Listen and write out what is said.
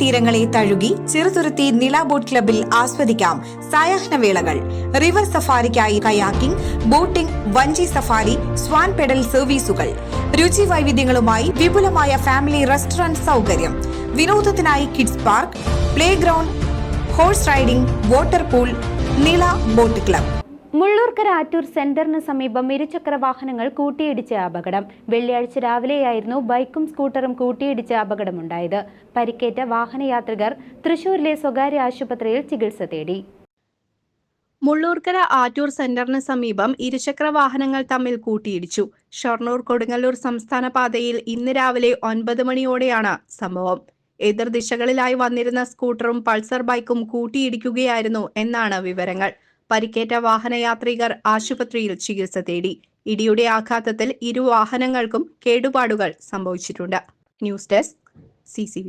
തീരങ്ങളെ തഴുകി ചെറുതുരുത്തി നില ബോട്ട് ക്ലബിൽ ആസ്വദിക്കാം സായാഹ്നവേളകൾ. റിവർ സഫാരിക്കായി കയാക്കിംഗ്, ബോട്ടിംഗ്, വഞ്ചി സഫാരി, സ്വാൻ പെഡൽ സർവീസുകൾ. രുചി വൈവിധ്യങ്ങളുമായി വിപുലമായ ഫാമിലി റെസ്റ്റോറന്റ് സൗകര്യം. വിനോദത്തിനായി kids park, play ground, horse riding, water pool. നില ബോട്ട് ക്ലബ്. മുള്ളൂർക്കര ആറ്റൂർ സെന്ററിന് സമീപം ഇരുചക്ര വാഹനങ്ങൾ കൂട്ടിയിടിച്ച അപകടം. വെള്ളിയാഴ്ച രാവിലെയായിരുന്നു ബൈക്കും സ്കൂട്ടറും കൂട്ടിയിടിച്ച അപകടമുണ്ടായത്. പരിക്കേറ്റ വാഹനയാത്രികർ തൃശൂരിലെ സ്വകാര്യ ആശുപത്രിയിൽ ചികിത്സ തേടി. മുള്ളൂർക്കര ആറ്റൂർ സെന്ററിന് സമീപം ഇരുചക്ര വാഹനങ്ങൾ തമ്മിൽ കൂട്ടിയിടിച്ചു. ഷൊർണൂർ കൊടുങ്ങല്ലൂർ സംസ്ഥാന പാതയിൽ ഇന്ന് രാവിലെ 9 മണിയോടെയാണ് സംഭവം. എതിർദിശകളിലായി വന്നിരുന്ന സ്കൂട്ടറും പൾസർ ബൈക്കും കൂട്ടിയിടിക്കുകയായിരുന്നു എന്നാണ് വിവരങ്ങൾ. പരിക്കേറ്റ വാഹനയാത്രികർ ആശുപത്രിയിൽ ചികിത്സ തേടി. ഇടിയുടെ ആഘാതത്തിൽ ഇരു വാഹനങ്ങൾക്കും കേടുപാടുകൾ സംഭവിച്ചിട്ടുണ്ട്. News desk CCV.